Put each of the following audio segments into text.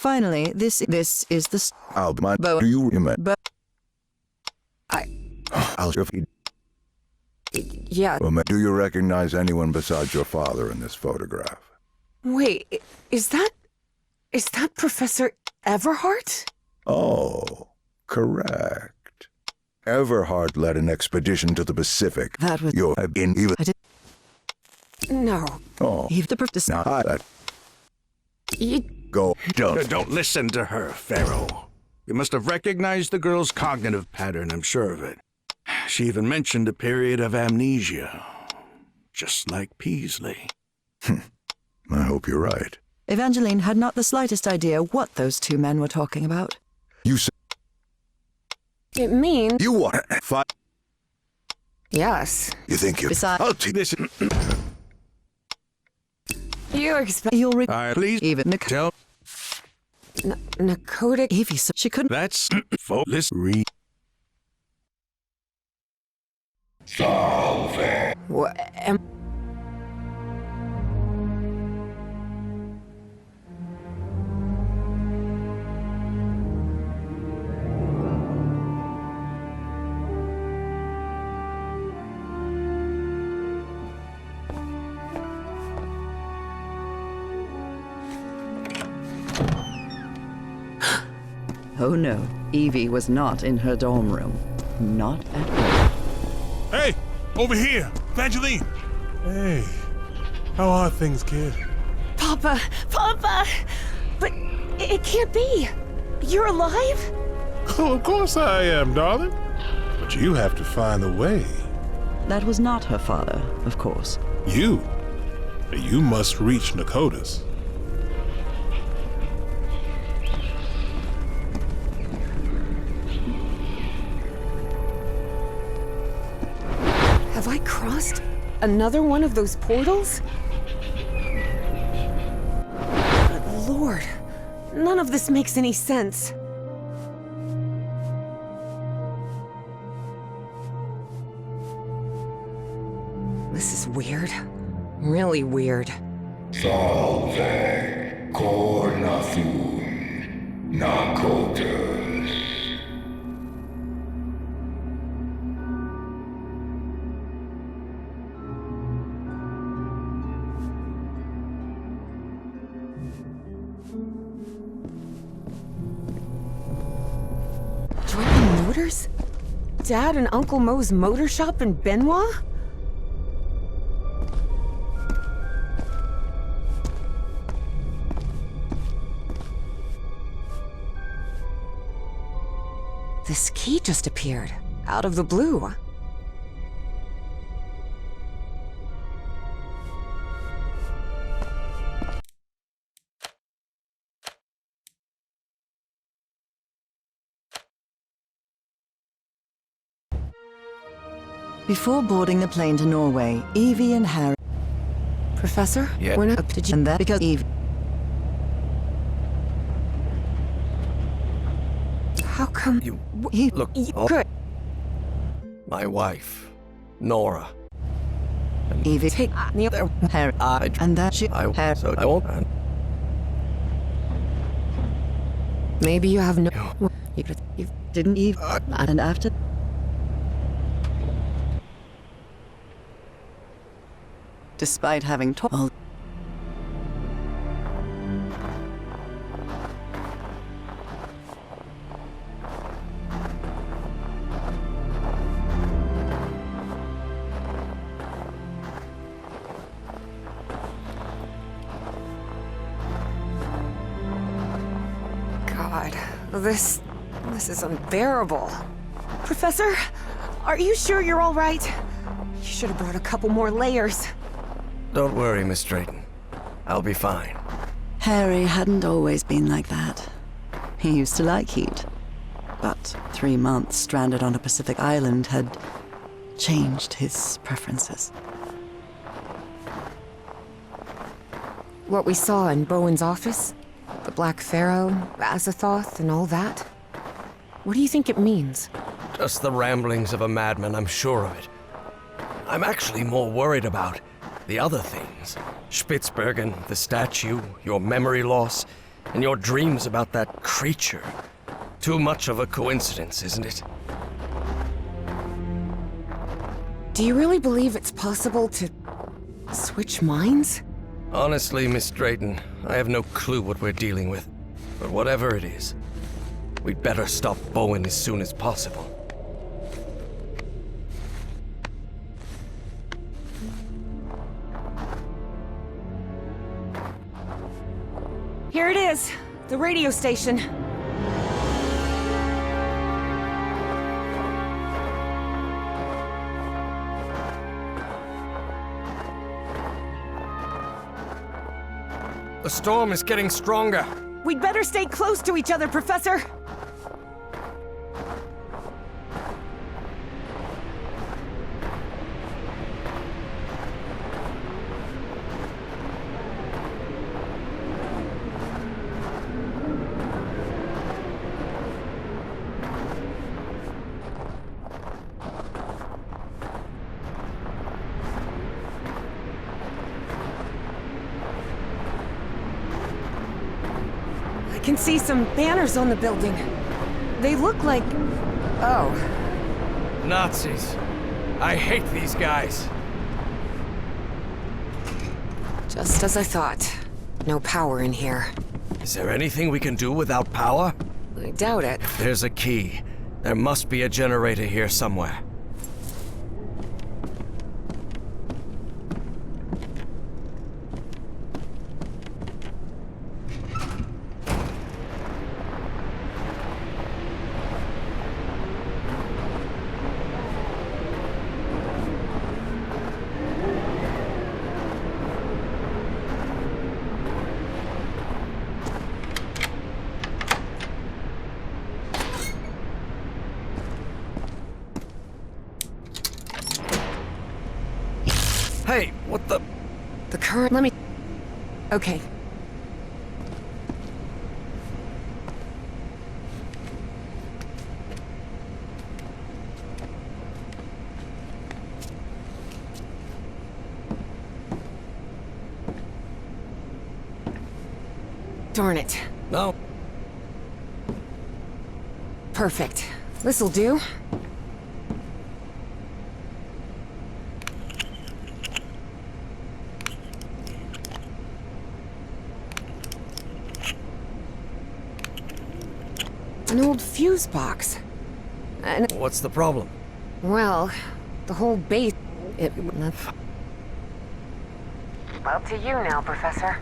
Finally, this is the Albert, Bo- do you remember? But I'll Yeah. Do you recognize anyone besides your father in this photograph? Wait, is that Professor Everhart? Oh, correct. Everhart led an expedition to the Pacific. That was You have been even. I did No. Oh, Eve the purpose. now that You go. Don't listen to her, Pharaoh. You must have recognized the girl's cognitive pattern, I'm sure of it. She even mentioned a period of amnesia, just like Peasley. I hope you're right. Evangeline had not the slightest idea what those two men were talking about. You said it means you want fight. yes. You think you? Besides- I'll take this. You expect You'll Please even tell. Nakota? Evie, so she couldn't. That's listen. What am Oh no, Evie was not in her dorm room. Not at all. Hey, over here, Evangeline. Hey, how are things, kid? Papa? But it can't be. You're alive? Oh, of course I am, darling. But you have to find a way. That was not her father, of course. You must reach Nakotas. Have I crossed another one of those portals? Good Lord, none of this makes any sense. This is weird. Really weird. Salve, Cornathun, Nakotas. Driving motors? Dad and Uncle Mo's motor shop in Benoit? This key just appeared, out of the blue. Before boarding the plane to Norway, Evie and Harry. Professor? Yeah. We're not... Did you... And that because Evie. How come... He Look, Good. My wife, Nora. Evie Take Neil... Harry and that she Harry. So I won't. Maybe you have no... You didn't Eve and after. Despite having told. God, this is unbearable. Professor, are you sure you're all right? You should have brought a couple more layers. Don't worry, Miss Drayton. I'll be fine. Harry hadn't always been like that. He used to like heat. But 3 months stranded on a Pacific island had changed his preferences. What we saw in Bowen's office? The Black Pharaoh, Azathoth, and all that? What do you think it means? Just the ramblings of a madman, I'm sure of it. I'm actually more worried about the other things. Spitsbergen, the statue, your memory loss. And your dreams about that creature. Too much of a coincidence, isn't it? Do you really believe it's possible to switch minds? Honestly, Miss Drayton, I have no clue what we're dealing with. But whatever it is, we'd better stop Bowen as soon as possible. Here it is, the radio station. The storm is getting stronger. We'd better stay close to each other, Professor. I can see some banners on the building. They look like... Oh. Nazis. I hate these guys. Just as I thought. No power in here. Is there anything we can do without power? I doubt it. There's a key. There must be a generator here somewhere. Hey, what the... The current... Let me... Okay. Darn it. No. Perfect. This'll do. An old fuse box. And, What's the problem? well, the whole base... Up to you now, Professor.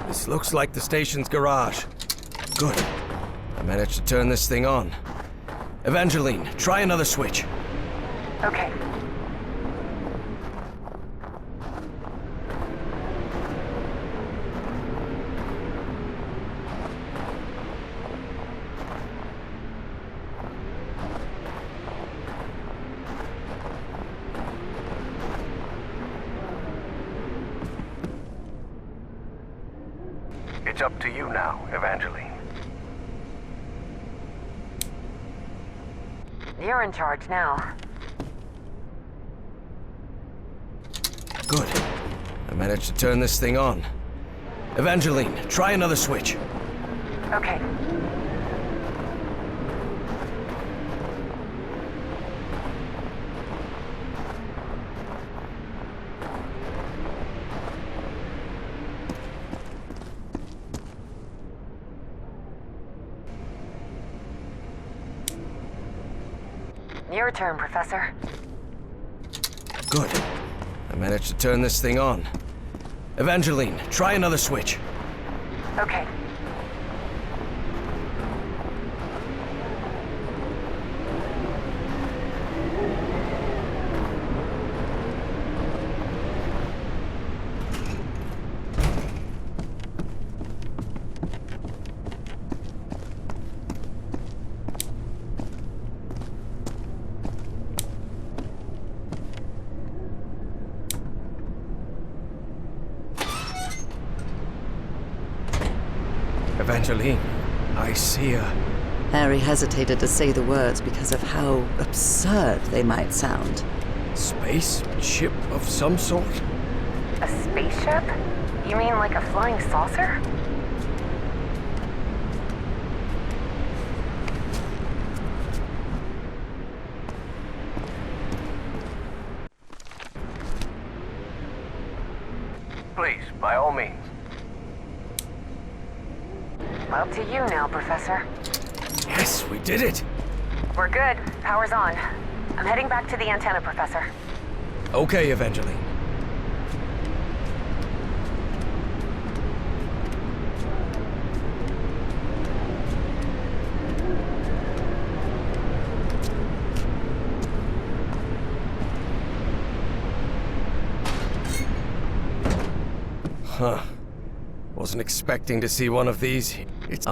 This looks like the station's garage. Good. I managed to turn this thing on. Evangeline, try another switch. Okay. It's up to you now, Evangeline. You're in charge now. Good. I managed to turn this thing on. Evangeline, try another switch. Okay. Your turn, Professor. Good. I managed to turn this thing on. Evangeline, try another switch. Okay. Evangeline, I see her. Harry hesitated to say the words because of how absurd they might sound. Space ship of some sort? A spaceship? You mean like a flying saucer? Please, by all means. Up to you now, Professor. Yes, we did it! We're good. Power's on. I'm heading back to the antenna, Professor. Okay, Evangeline. Huh. Wasn't expecting to see one of these. It's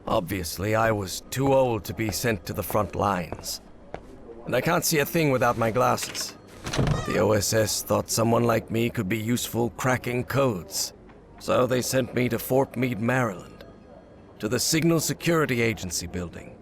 Obviously, I was too old to be sent to the front lines. And I can't see a thing without my glasses. The OSS thought someone like me could be useful cracking codes. So they sent me to Fort Meade, Maryland, to the Signal Security Agency building.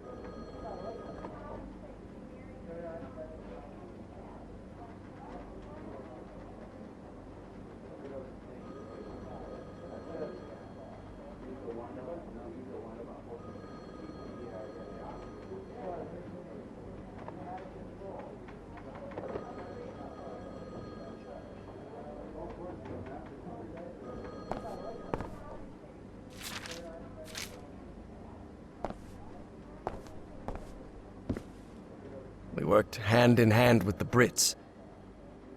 We worked hand in hand with the Brits.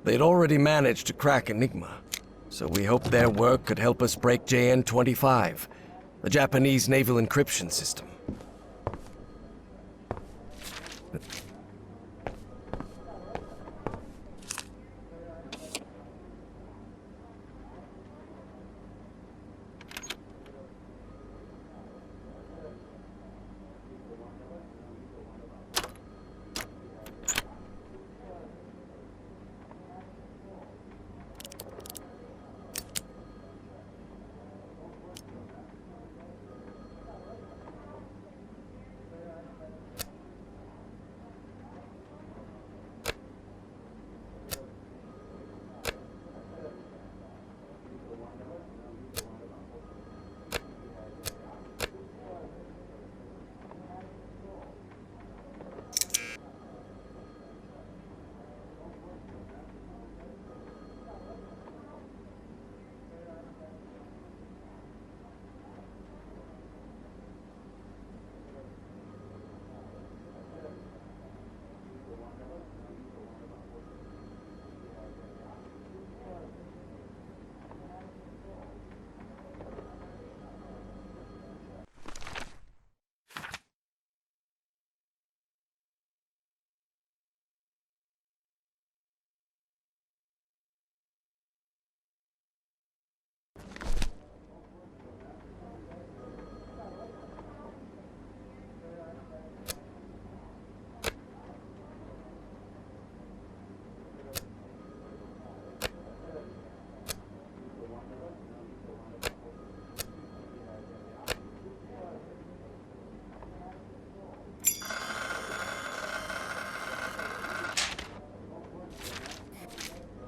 They'd already managed to crack Enigma, so we hoped their work could help us break JN-25, the Japanese naval encryption system.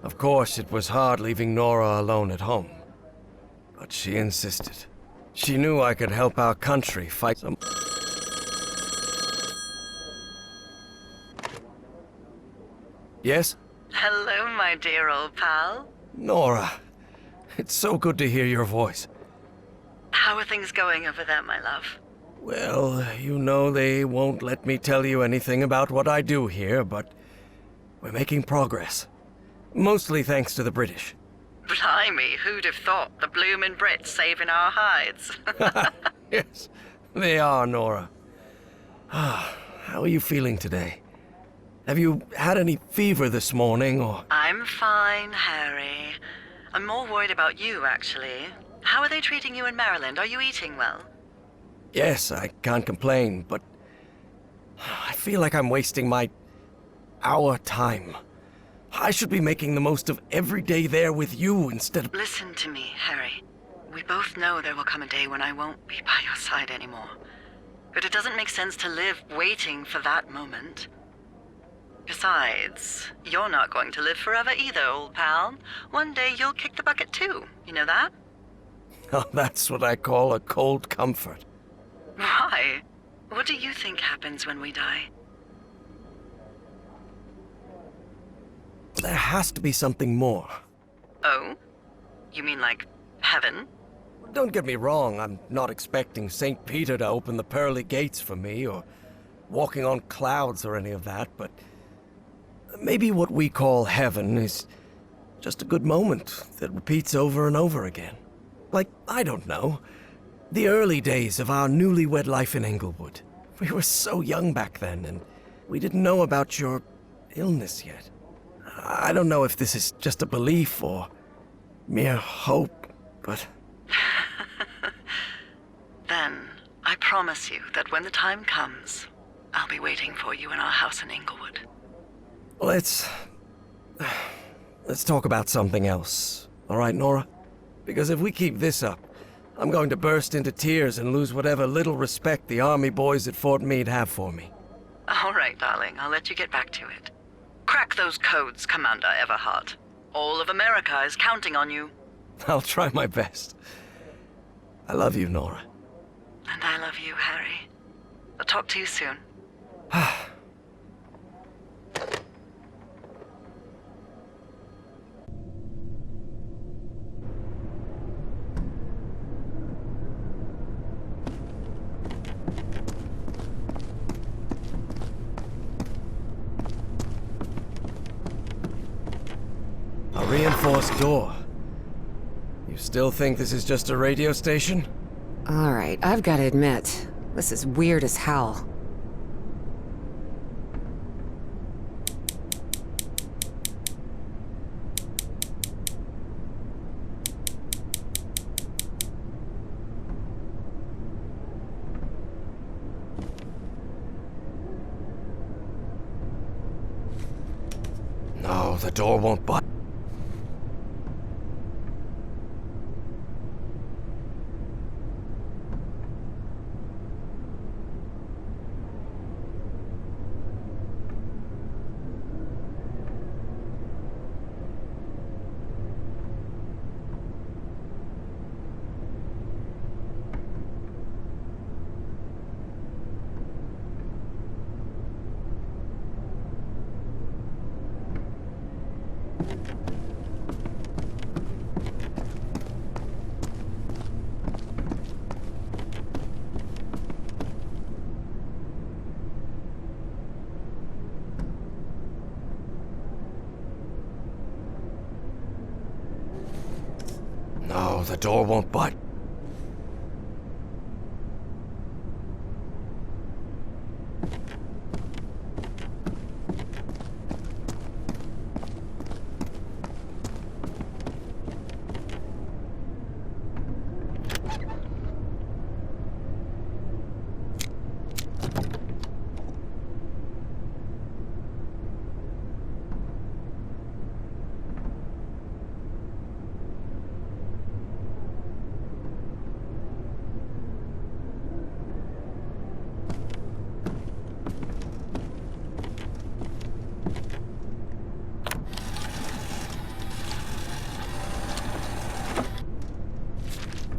Of course, it was hard leaving Nora alone at home. But she insisted. She knew I could help our country fight some... Yes? Hello, my dear old pal. Nora, it's so good to hear your voice. How are things going over there, my love? Well, you know they won't let me tell you anything about what I do here, but we're making progress. Mostly thanks to the British. Blimey, who'd have thought the bloomin' Brits saving our hides? Yes, they are, Nora. How are you feeling today? Have you had any fever this morning, or... I'm fine, Harry. I'm more worried about you, actually. How are they treating you in Maryland? Are you eating well? Yes, I can't complain, but... I feel like I'm wasting our time. I should be making the most of every day there with you instead of... Listen to me, Harry. we both know there will come a day when I won't be by your side anymore. But it doesn't make sense to live waiting for that moment. Besides, you're not going to live forever either, old pal. One day you'll kick the bucket too. You know that? Oh, that's what I call a cold comfort. Why? What do you think happens when we die? There has to be something more. Oh? You mean like heaven? Don't get me wrong, I'm not expecting St. Peter to open the pearly gates for me, or walking on clouds or any of that, but maybe what we call heaven is just a good moment that repeats over and over again. Like, I don't know, the early days of our newlywed life in Englewood. We were so young back then, and we didn't know about your illness yet. I don't know if this is just a belief or mere hope, but... Then, I promise you that when the time comes, I'll be waiting for you in our house in Englewood. Let's talk about something else. All right, Nora? Because if we keep this up, I'm going to burst into tears and lose whatever little respect the army boys at Fort Meade have for me. All right, darling, I'll let you get back to it. Crack those codes, Commander Everhart. All of America is counting on you. I'll try my best. I love you, Nora. And I love you, Harry. I'll talk to you soon. A reinforced door. You still think this is just a radio station? All right, I've got to admit, this is weird as hell. No, the door won't budge. No, the door won't budge.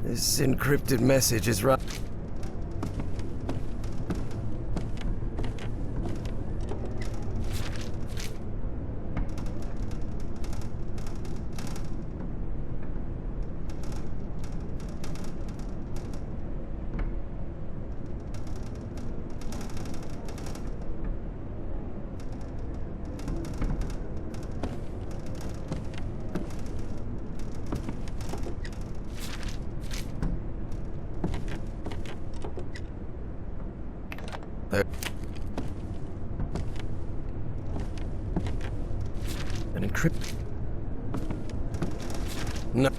This encrypted message is right. An encrypt. No.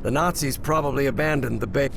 The Nazis probably abandoned the base.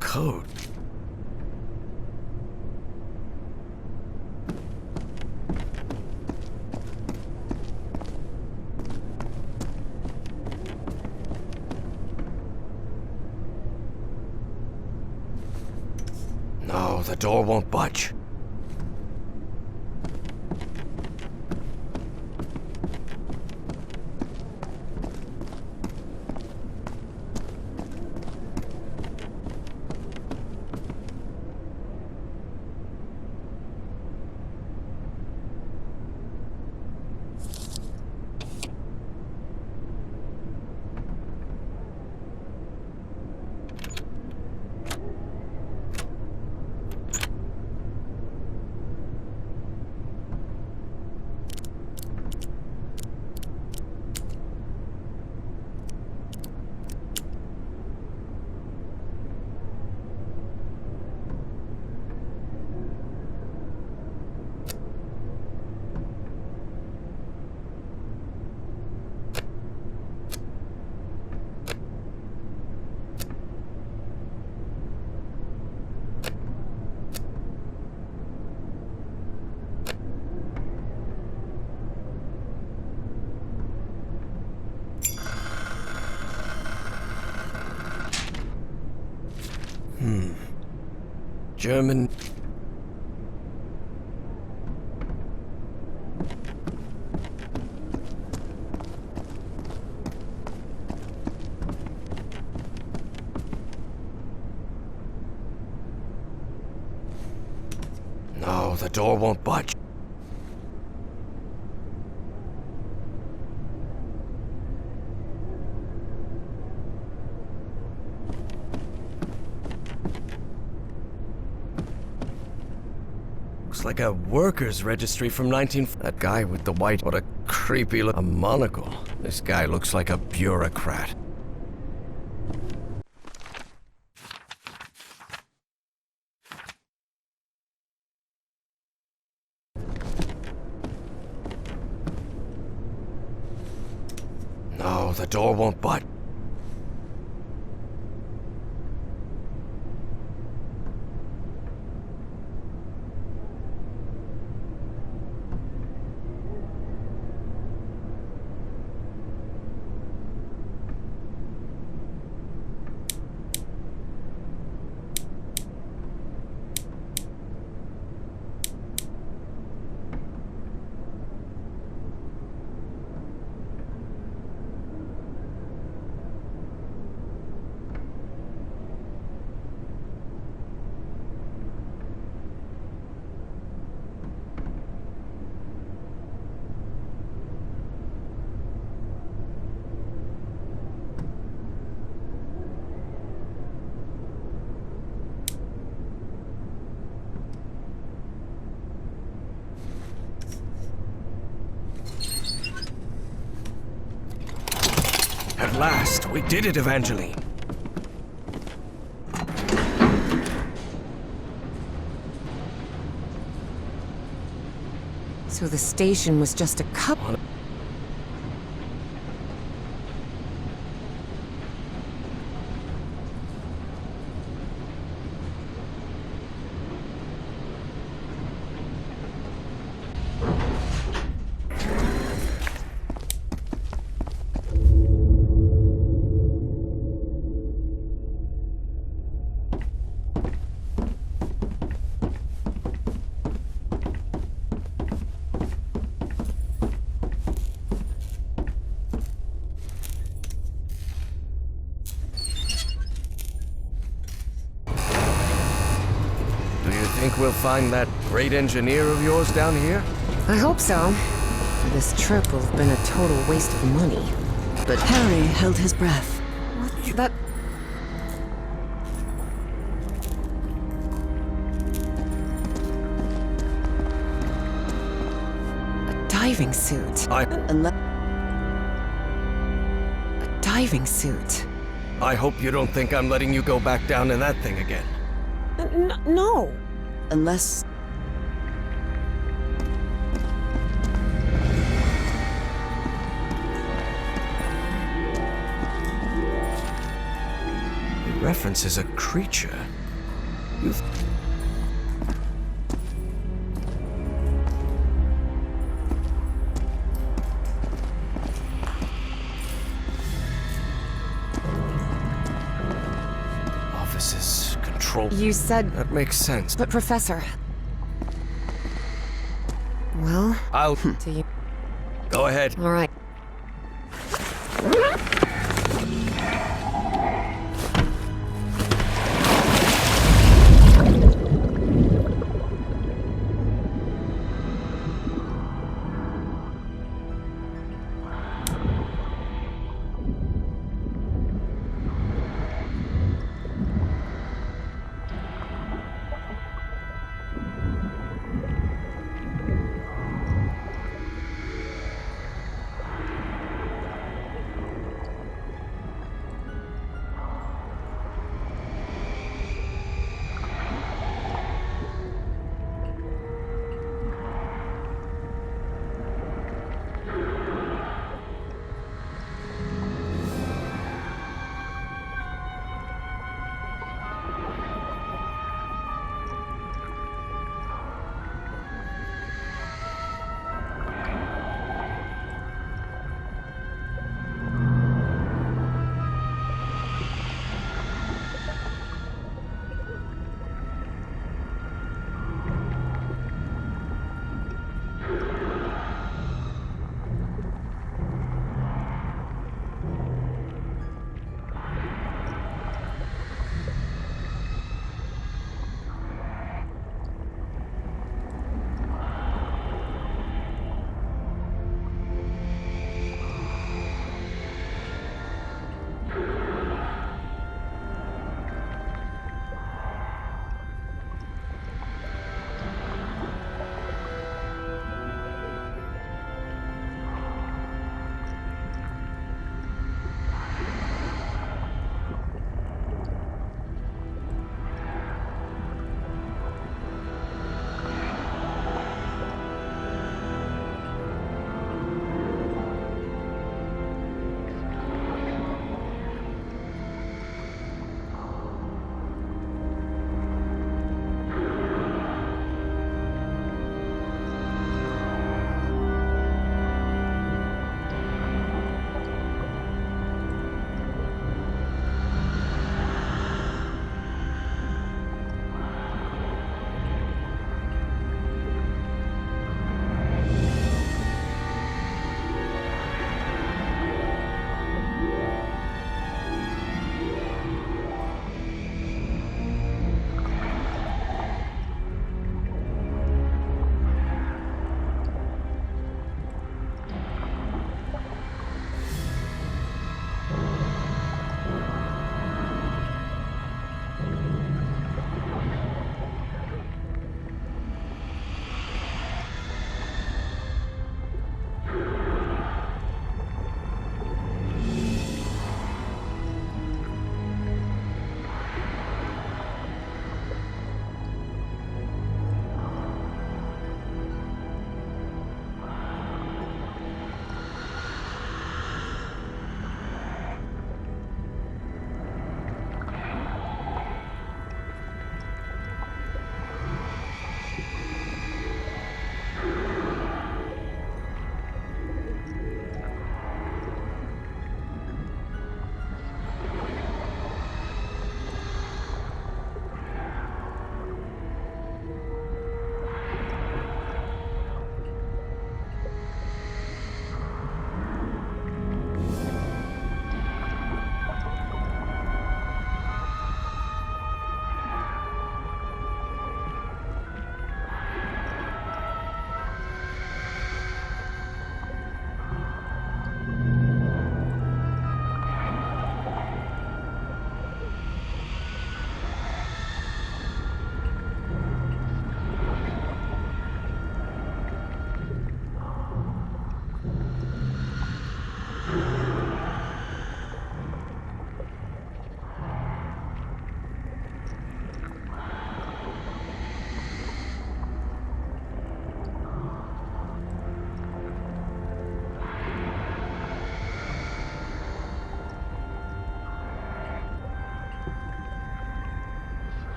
Code. No, the door won't budge. German. No, the door won't budge. Looks like a workers' registry from 19... That guy with the white... What a creepy look... A monocle. This guy looks like a bureaucrat. No, the door won't budge. At last, we did it, Evangeline. So the station was just a couple. Think we'll find that great engineer of yours down here? I hope so. This trip will have been a total waste of money. But Harry held his breath. What's that? A diving suit. Unless A diving suit. I hope you don't think I'm letting you go back down in that thing again. No. unless It references a creature. You've... Offices, control... You said... That makes sense. But Professor... Well... I'll... Do you... Go ahead. All right.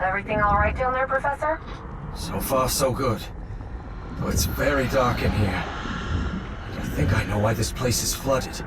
Everything all right down there, Professor? So far, so good. Though it's very dark in here. And I think I know why this place is flooded.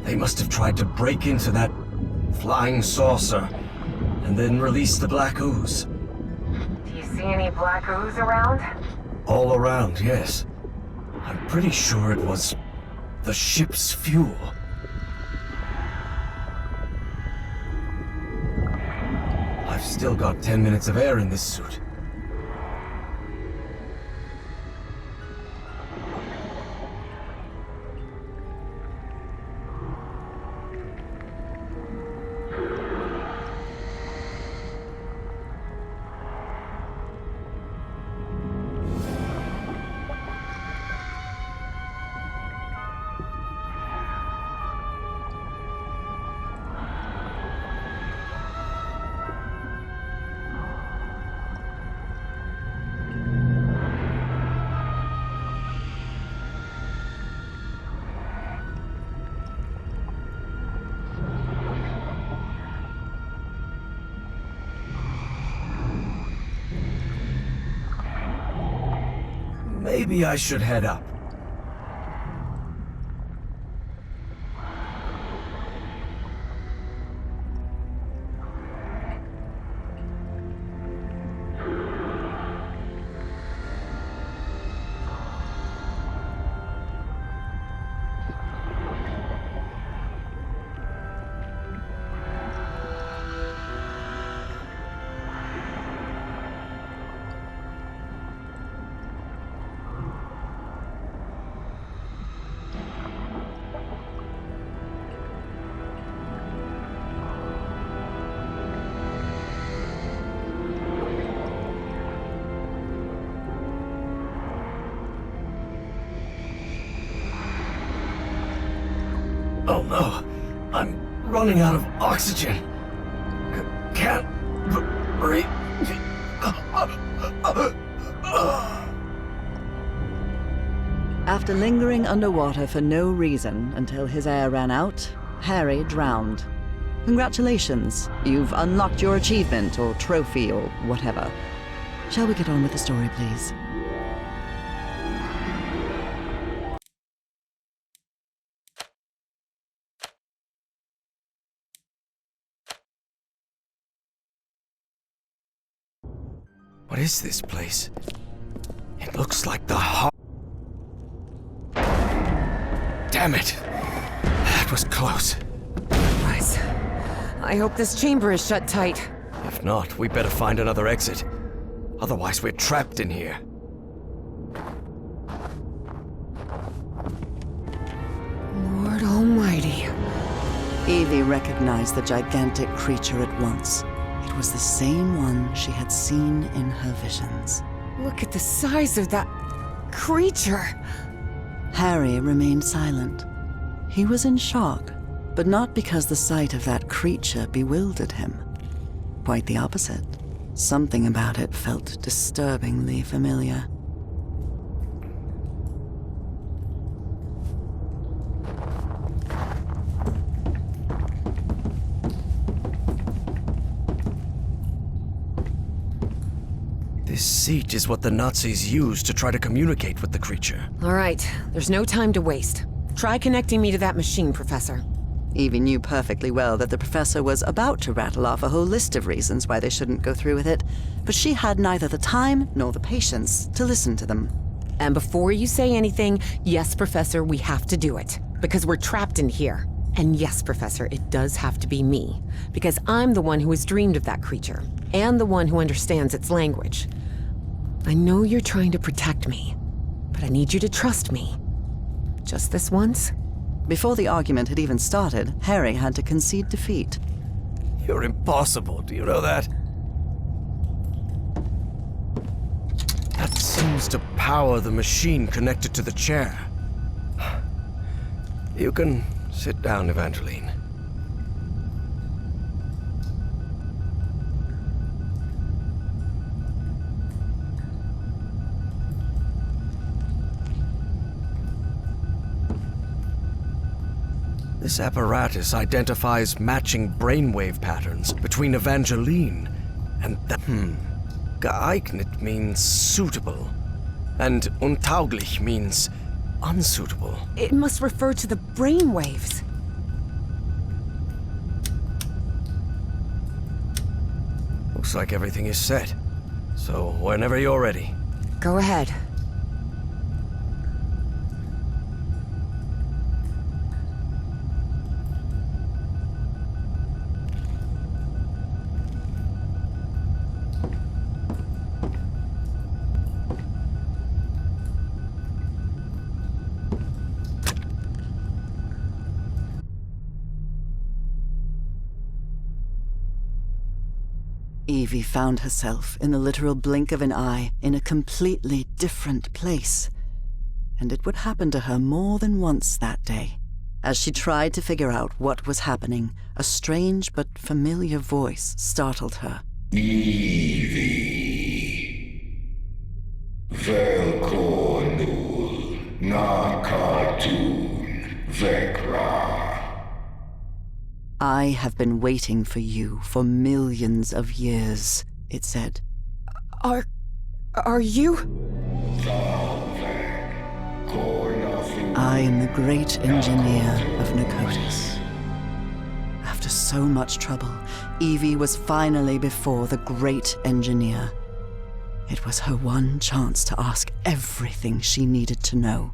They must have tried to break into that flying saucer and then release the black ooze. Do you see any black ooze around? All around, yes. I'm pretty sure it was the ship's fuel. I've still got 10 minutes of air in this suit. Maybe I should head up. Oh no, I'm running out of oxygen. Can't breathe. After lingering underwater for no reason until his air ran out, Harry drowned. Congratulations, you've unlocked your achievement or trophy or whatever. Shall we get on with the story, please? What is this place? It looks like the heart. Damn it! That was close. Guys, I hope this chamber is shut tight. If not, we better find another exit. Otherwise, we're trapped in here. Lord Almighty. Evie recognized the gigantic creature at once. It was the same one she had seen in her visions. Look at the size of that creature. Harry remained silent. He was in shock, but not because the sight of that creature bewildered him. Quite the opposite. Something about it felt disturbingly familiar. This seat is what the Nazis used to try to communicate with the creature. All right, there's no time to waste. Try connecting me to that machine, Professor. Evie knew perfectly well that the professor was about to rattle off a whole list of reasons why they shouldn't go through with it, but she had neither the time nor the patience to listen to them. And before you say anything, yes, Professor, we have to do it. Because we're trapped in here. And yes, Professor, it does have to be me. Because I'm the one who has dreamed of that creature. And the one who understands its language. I know you're trying to protect me. But I need you to trust me. Just this once? Before the argument had even started, Harry had to concede defeat. You're impossible, do you know that? That seems to power the machine connected to the chair. You can sit down, Evangeline. This apparatus identifies matching brainwave patterns between Evangeline and the... Geeignet means suitable, and untauglich means unsuitable. It must refer to the brainwaves. Looks like everything is set. So whenever you're ready. Go ahead. Evie found herself, in the literal blink of an eye, in a completely different place. And it would happen to her more than once that day. As she tried to figure out what was happening, a strange but familiar voice startled her. Evie. Velkonul. Na cartoon. Vekra. I have been waiting for you for millions of years, it said. Are you? I am the great engineer of Nakotis. After so much trouble, Evie was finally before the great engineer. It was her one chance to ask everything she needed to know.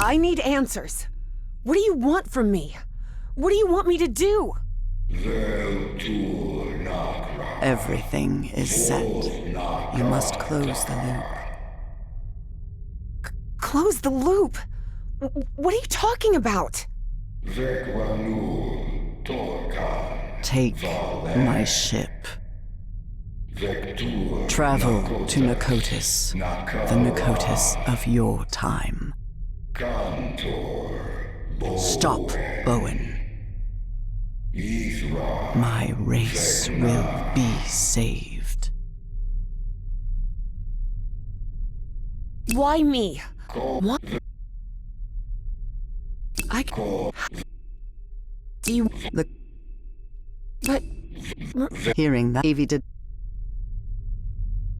I need answers. What do you want from me? What do you want me to do? Everything is set. You must close the loop. Close the loop? What are you talking about? Take my ship. Travel to Nakotis, the Nakotis of your time. Stop, Bowen. My race will be saved. Why me? What? Do you... But... Hearing that, Evie did...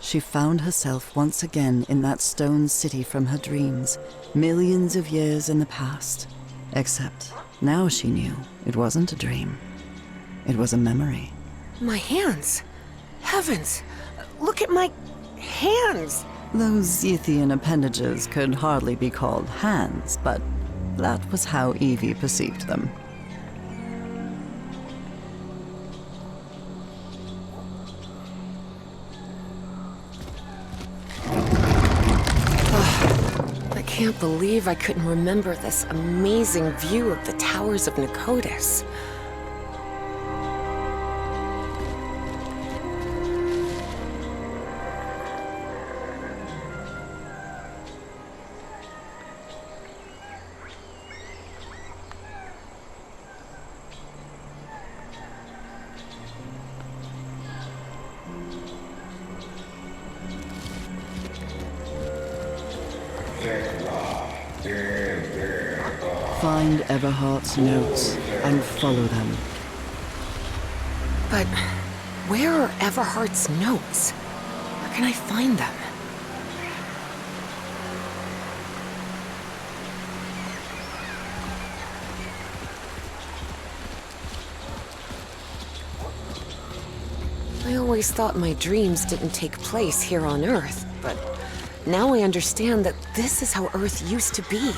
She found herself once again in that stone city from her dreams, millions of years in the past. Except, now she knew it wasn't a dream. It was a memory. My hands. Heavens. Look at my hands. Those Yithian appendages could hardly be called hands, but that was how Evie perceived them. can't believe I couldn't remember this amazing view of the towers of Nicotis. Find Everhart's notes and follow them. But where are Everhart's notes? Where can I find them? I always thought my dreams didn't take place here on Earth, but now I understand that this is how Earth used to be.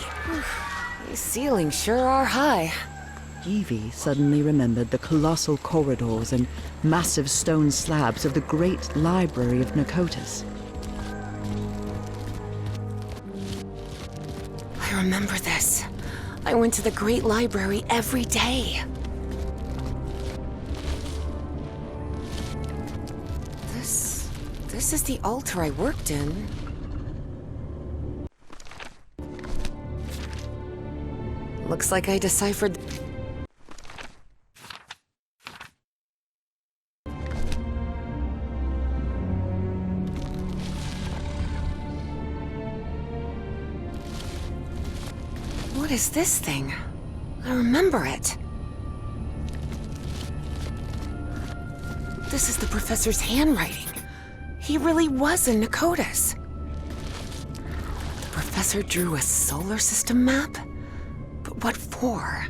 These ceilings sure are high. Evie suddenly remembered the colossal corridors and massive stone slabs of the great library of Nicotis. I remember this. I went to the Great Library every day. This is the altar I worked in. Looks like I deciphered... What is this thing? I remember it. This is the professor's handwriting. He really was in Nicotis. The professor drew a solar system map? But what for?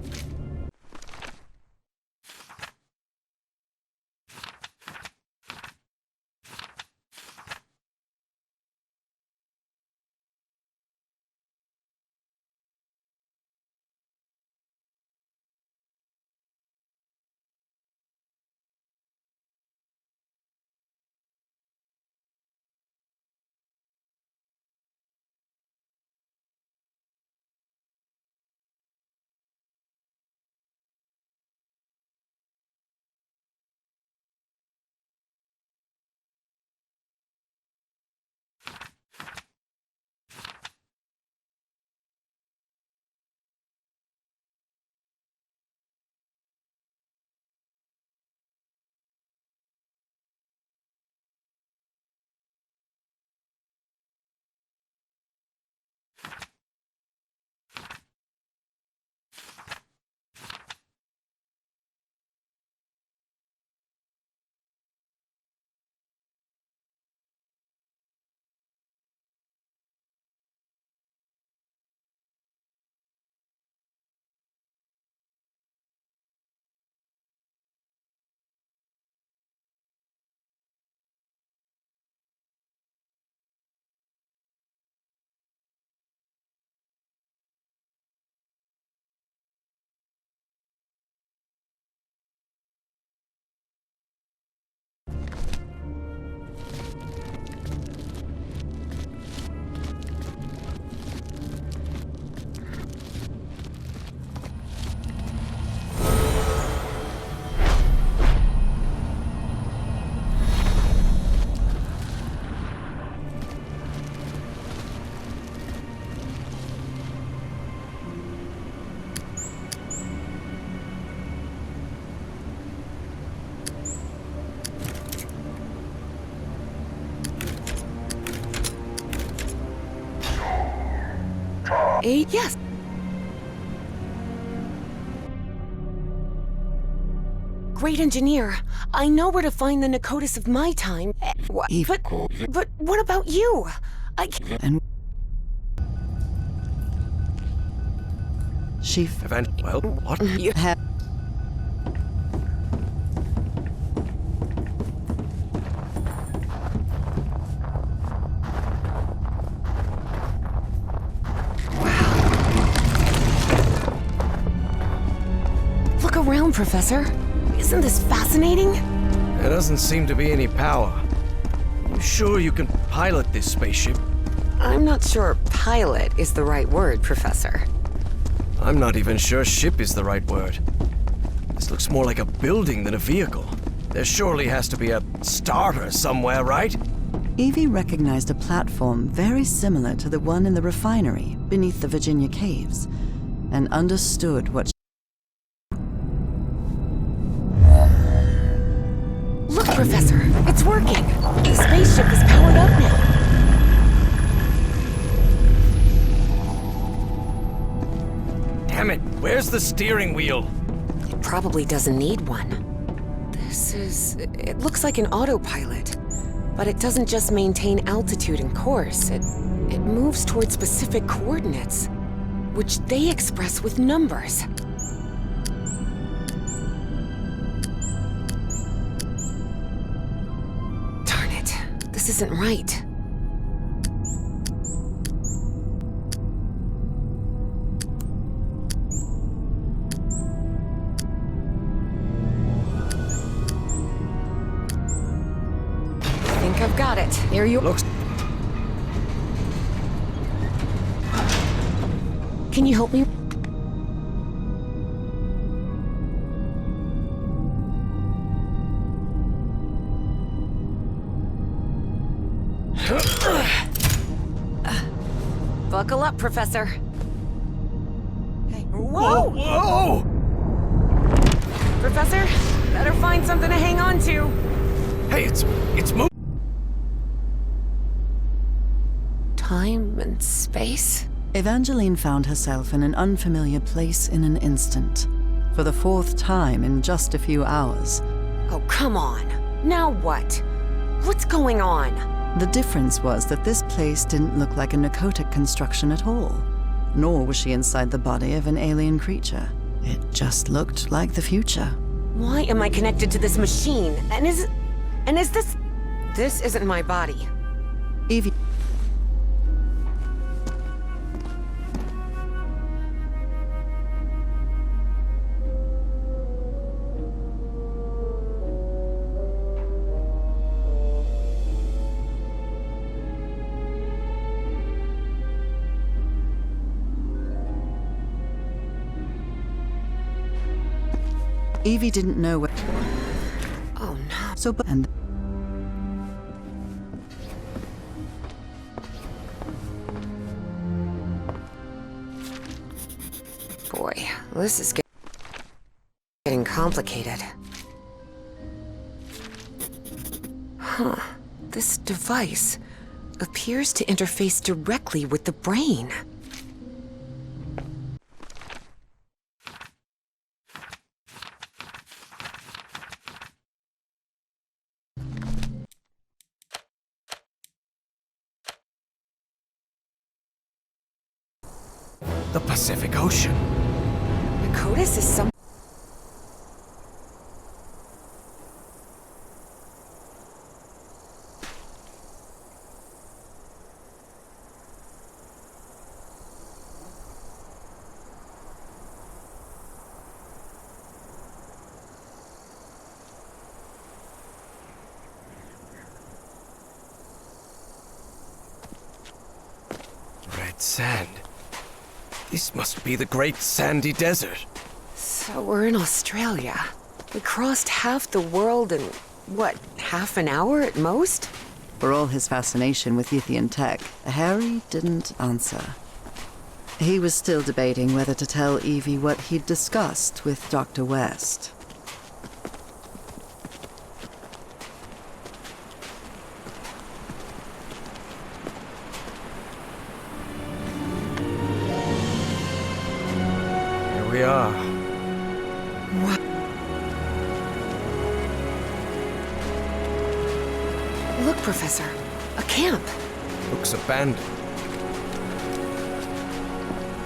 Yes. Great engineer. I know where to find the Nicotis of my time. But what about you? And she Well, what? you have Look around, Professor. Isn't this fascinating? There doesn't seem to be any power. You sure you can pilot this spaceship? I'm not sure Autopilot is the right word, Professor. I'm not even sure ship is the right word. This looks more like a building than a vehicle. There surely has to be a starter somewhere, right? Evie recognized a platform very similar to the one in the refinery beneath the Virginia caves, and understood what. Look, Professor, it's working. The spaceship is powered up now. Damn it, where's the steering wheel? It probably doesn't need one. It looks like an autopilot, but it doesn't just maintain altitude and course. It moves toward specific coordinates, which they express with numbers. Darn it, this isn't right. I've got it. Here you Looks. Can you help me? Buckle up, Professor. Hey. Whoa! Whoa! Professor, better find something to hang on to. Hey, it's moving. Time and space? Evangeline found herself in an unfamiliar place in an instant. For the fourth time in just a few hours. Oh, come on. Now what? What's going on? The difference was that this place didn't look like a narcotic construction at all. Nor was she inside the body of an alien creature. It just looked like the future. Why am I connected to this machine? And is this... This isn't my body. Evie... Evie didn't know what... Oh no. So, and... Boy, this is getting complicated. Huh. This device appears to interface directly with the brain. The Pacific Ocean. Nakotis is some... Red sand. This must be the Great Sandy Desert. So we're in Australia. We crossed half the world in, what, half an hour at most? For all his fascination with Ythian tech, Harry didn't answer. He was still debating whether to tell Evie what he'd discussed with Dr. West. Here we are. What? Look, Professor. A camp. Looks abandoned.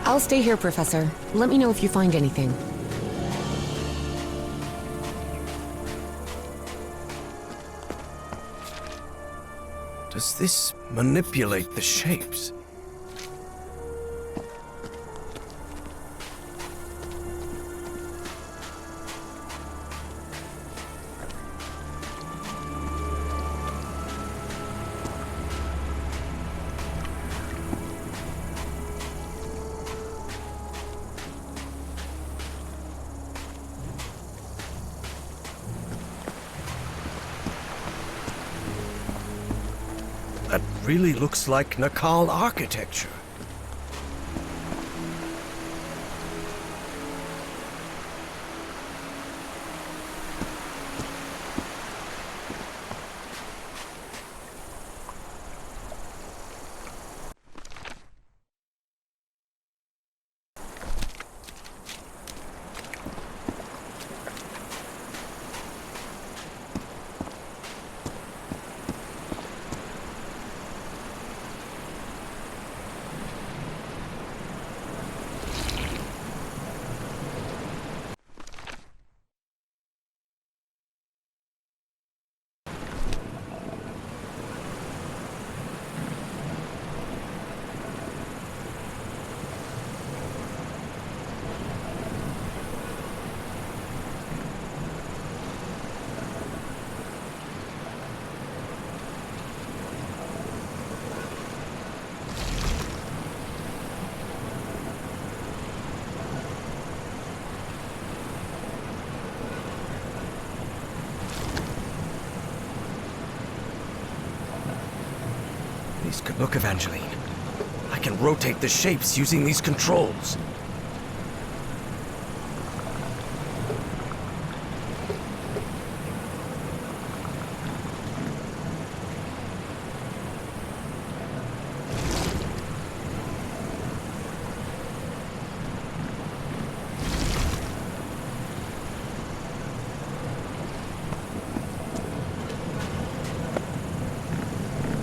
I'll stay here, Professor. Let me know if you find anything. Does this manipulate the shapes? really looks like Nakal architecture. These could look, Evangeline. I can rotate the shapes using these controls.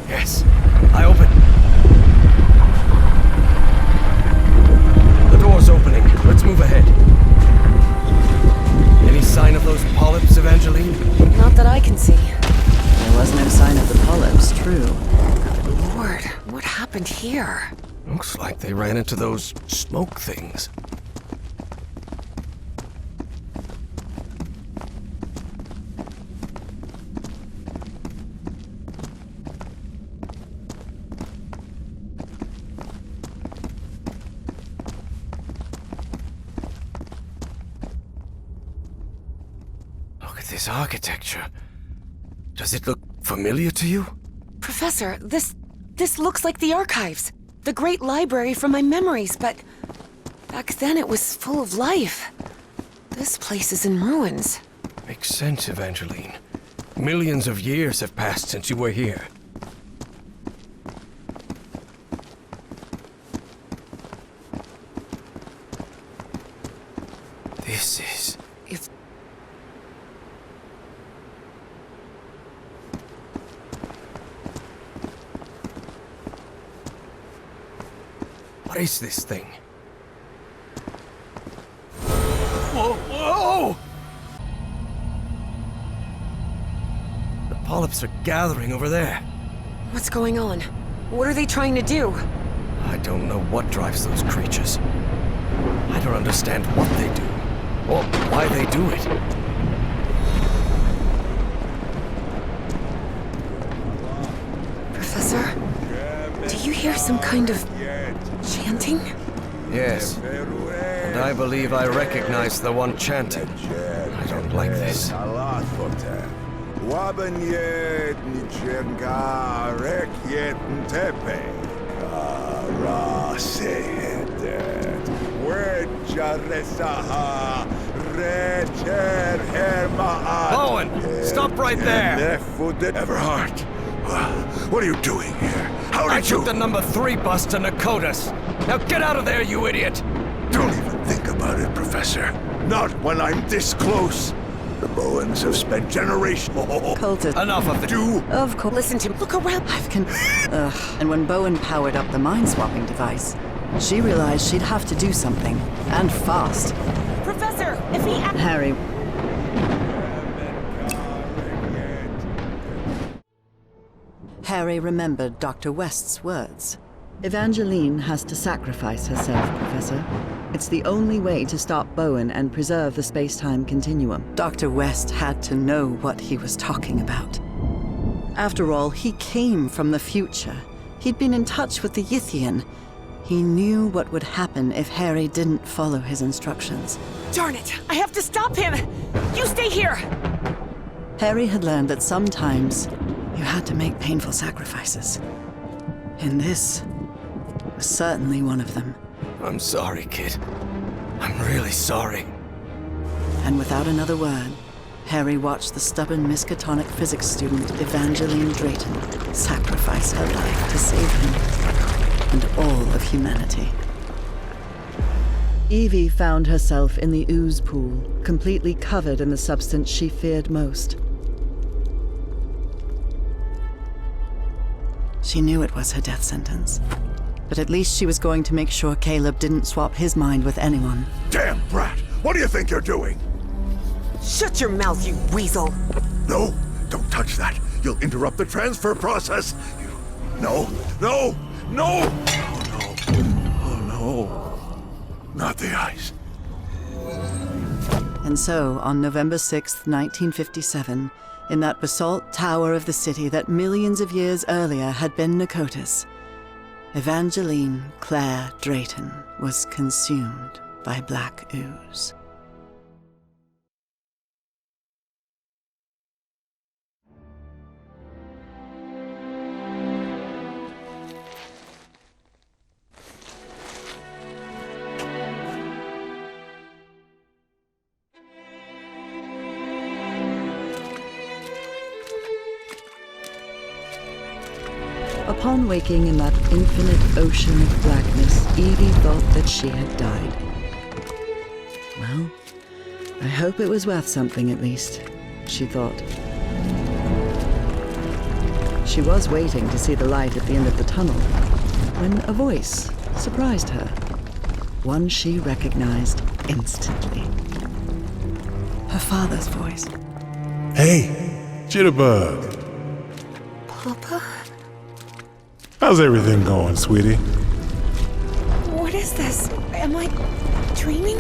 Yes, I open. The door's opening. Let's move ahead. Any sign of those polyps, Evangeline? Not that I can see. There was no sign of the polyps, true. Lord, what happened here? Looks like they ran into those smoke things. Look at this architecture. Does it look familiar to you? Professor, this looks like the archives. The great library from my memories, but back then it was full of life. This place is in ruins. Makes sense, Evangeline. Millions of years have passed since you were here. This is... If What is this thing? Whoa! Whoa! The polyps are gathering over there. what's going on? What are they trying to do? I don't know what drives those creatures. I don't understand what they do, or why they do it. Professor, do you hear some kind of chanting? Yes, and I believe I recognize the one chanting. I don't like this. Bowen, stop right there! Everhart, what are you doing here? How I did you... took the number 3 bus to Nakotas. Now get out of there, you idiot! Don't even think about it, Professor. Not when I'm this close. The Bowens have spent generations... Cultist. Enough of the... Of course. Listen to me. Look around. And when Bowen powered up the mind-swapping device, she realized she'd have to do something. And fast. Professor, if he... Harry... Harry remembered Dr. West's words. Evangeline has to sacrifice herself, Professor. It's the only way to stop Bowen and preserve the space-time continuum. Dr. West had to know what he was talking about. After all, he came from the future. He'd been in touch with the Yithian. He knew what would happen if Harry didn't follow his instructions. Darn it! I have to stop him! You stay here! Harry had learned that sometimes you had to make painful sacrifices. And this was certainly one of them. I'm sorry, kid. I'm really sorry. And without another word, Harry watched the stubborn Miskatonic physics student Evangeline Drayton sacrifice her life to save him and all of humanity. Evie found herself in the ooze pool, completely covered in the substance she feared most. She knew it was her death sentence, but at least she was going to make sure Caleb didn't swap his mind with anyone. Damn brat! What do you think you're doing? Shut your mouth, you weasel! No, don't touch that. You'll interrupt the transfer process. No, no, no! Oh no. Not the ice. And so, on November 6th, 1957, in that basalt tower of the city that millions of years earlier had been Nikotis, Evangeline Claire Drayton was consumed by black ooze. Upon waking in that infinite ocean of blackness, Evie thought that she had died. Well, I hope it was worth something at least, she thought. She was waiting to see the light at the end of the tunnel when a voice surprised her. One she recognized instantly. Her father's voice. Hey, Jitterbug. Papa? How's everything going, sweetie? What is this? Am I dreaming?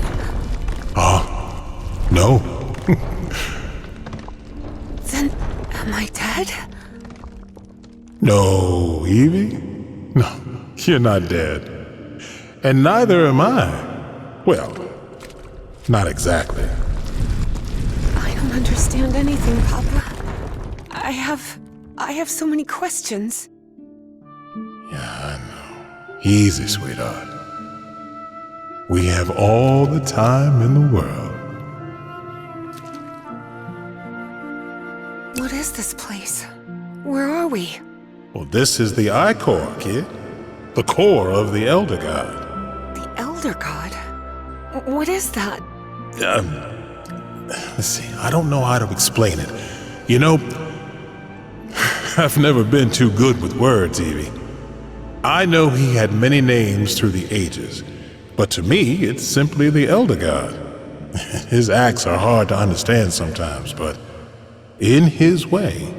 No. Then, am I dead? No, Evie? No, you're not dead. And neither am I. Well, not exactly. I don't understand anything, Papa. I have so many questions. Yeah, I know. Easy, sweetheart. We have all the time in the world. What is this place? Where are we? Well, this is the I-Core, kid. The core of the Elder God. The Elder God? What is that? Let's see, I don't know how to explain it. You know, I've never been too good with words, Evie. I know he had many names through the ages, but to me, it's simply the Elder God. His acts are hard to understand sometimes, but in his way,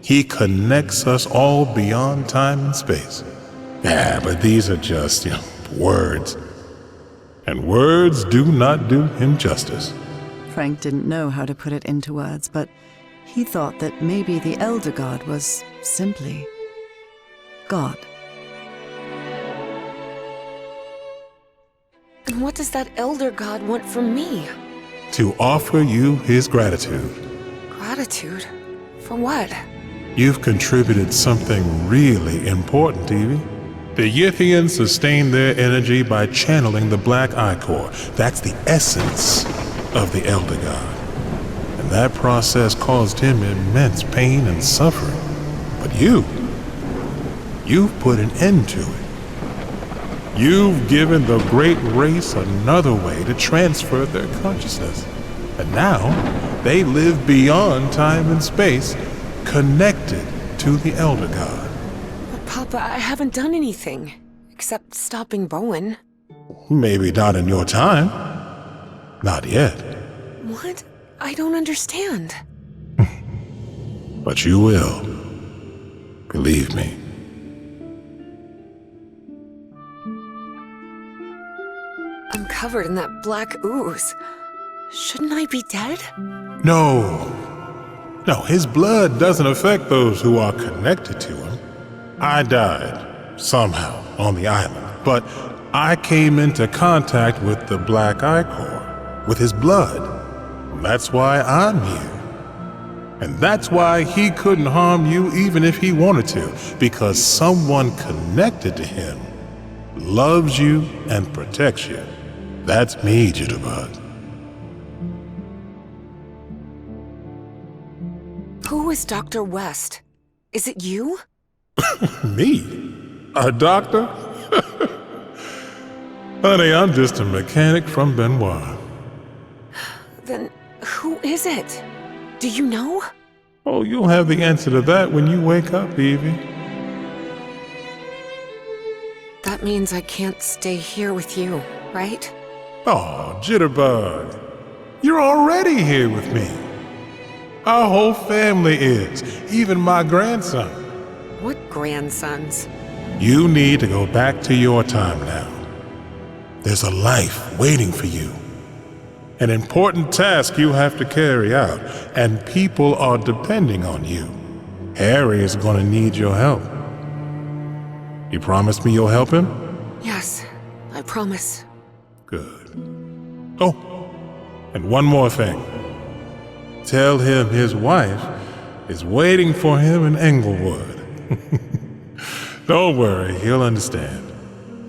he connects us all beyond time and space. Yeah, but these are just, words. And words do not do him justice. Frank didn't know how to put it into words, but he thought that maybe the Elder God was simply God. And what does that Elder God want from me? To offer you his gratitude. Gratitude? For what? You've contributed something really important, Evie. The Yithians sustain their energy by channeling the Black I-Core. That's the essence of the Elder God. And that process caused him immense pain and suffering. But you've put an end to it. You've given the great race another way to transfer their consciousness. And now, they live beyond time and space, connected to the Elder God. But Papa, I haven't done anything. Except stopping Bowen. Maybe not in your time. Not yet. What? I don't understand. But you will. Believe me. I'm covered in that black ooze. Shouldn't I be dead? No, his blood doesn't affect those who are connected to him. I died, somehow, on the island, but I came into contact with the Black I-Core, with his blood. That's why I'm here. And that's why he couldn't harm you even if he wanted to, because someone connected to him loves you and protects you. That's me, Jitterbug. Who is Dr. West? Is it you? Me? A doctor? Honey, I'm just a mechanic from Benoit. Then who is it? Do you know? Oh, you'll have the answer to that when you wake up, Evie. That means I can't stay here with you, right? Oh, Jitterbug. You're already here with me. Our whole family is, even my grandson. What grandsons? You need to go back to your time now. There's a life waiting for you. An important task you have to carry out, and people are depending on you. Harry is going to need your help. You promise me you'll help him? Yes, I promise. Good. Oh, and one more thing. Tell him his wife is waiting for him in Englewood. Don't worry, he'll understand.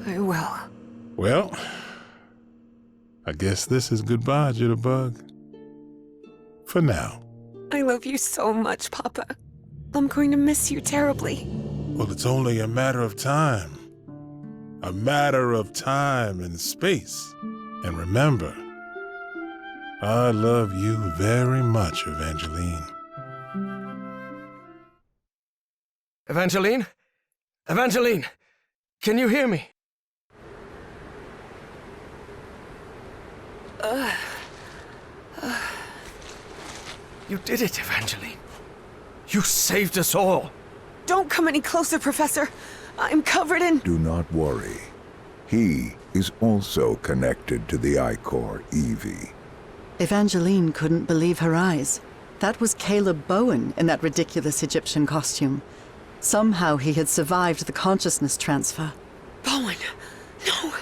I will. Well, I guess this is goodbye, Jitterbug. For now. I love you so much, Papa. I'm going to miss you terribly. Well, it's only a matter of time. A matter of time and space. And remember, I love you very much, Evangeline. Evangeline? Evangeline! Can you hear me? You did it, Evangeline. You saved us all. Don't come any closer, Professor. I'm covered in... Do not worry. He is also connected to the I-Corps, Evie. Evangeline couldn't believe her eyes. That was Caleb Bowen in that ridiculous Egyptian costume. Somehow he had survived the consciousness transfer. Bowen! No!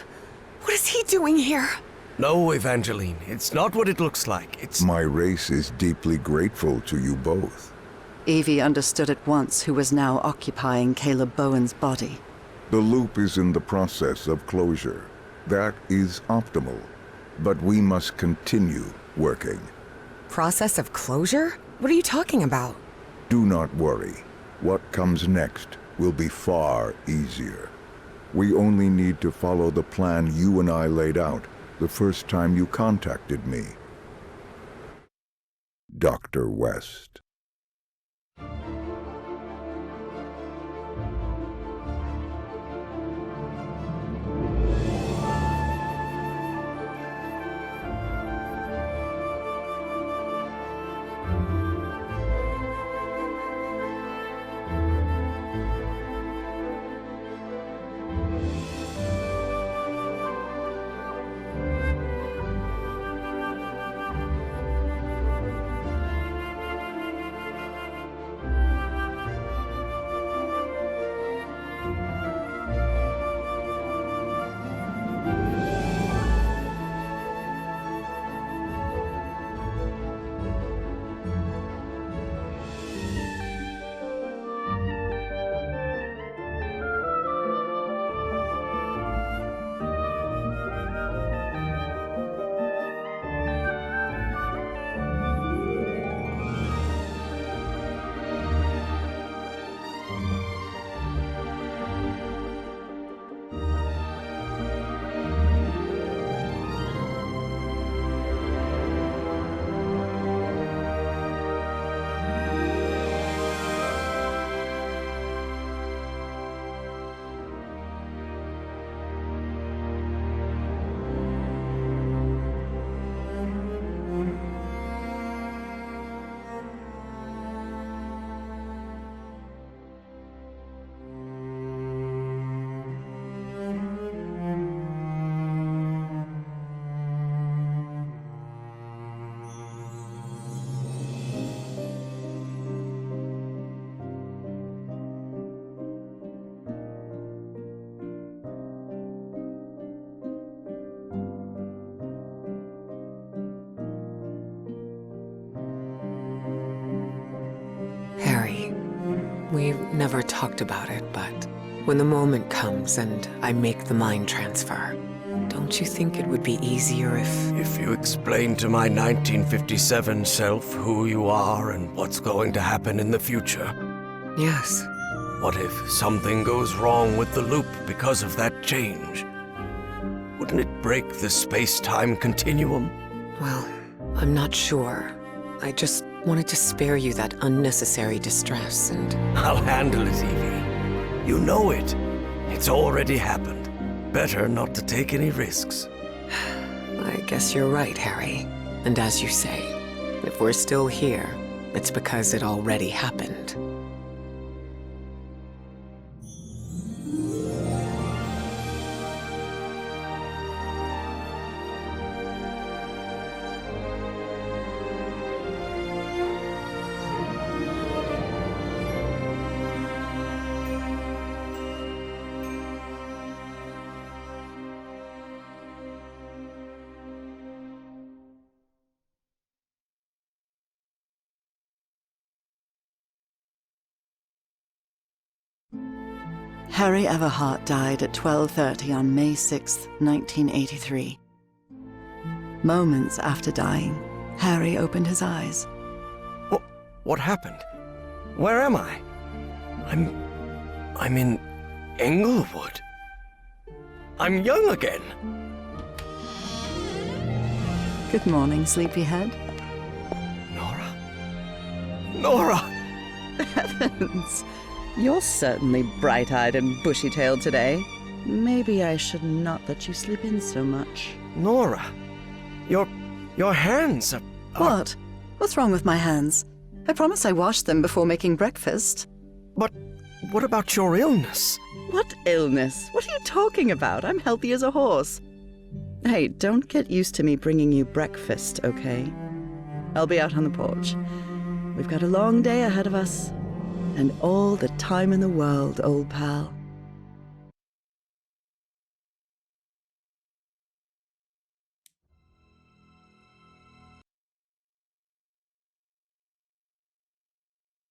What is he doing here? No, Evangeline, it's not what it looks like. It's... My race is deeply grateful to you both. Evie understood at once who was now occupying Caleb Bowen's body. The loop is in the process of closure. That is optimal. But we must continue working. Process of closure? What are you talking about? Do not worry. What comes next will be far easier. We only need to follow the plan you and I laid out the first time you contacted me. Dr. West. never talked about it, but when the moment comes and I make the mind transfer, don't you think it would be easier if... If you explain to my 1957 self who you are and what's going to happen in the future. Yes. What if something goes wrong with the loop because of that change? Wouldn't it break the space-time continuum? Well, I'm not sure. I just wanted to spare you that unnecessary distress and... I'll handle it, Evie. You know it. It's already happened. Better not to take any risks. I guess you're right, Harry. And as you say, if we're still here, it's because it already happened. Harry Everhart died at 12:30 on May 6, 1983. Moments after dying, Harry opened his eyes. What happened? Where am I? I'm in Englewood. I'm young again. Good morning, sleepyhead. Nora? Nora! Heavens, you're certainly bright-eyed and bushy-tailed today. Maybe I should not let you sleep in so much. Nora, your hands are... What? What's wrong with my hands? I promise I washed them before making breakfast. But what about your illness? What illness? What are you talking about? I'm healthy as a horse. Hey, don't get used to me bringing you breakfast, okay? I'll be out on the porch. We've got a long day ahead of us. And all the time in the world, old pal.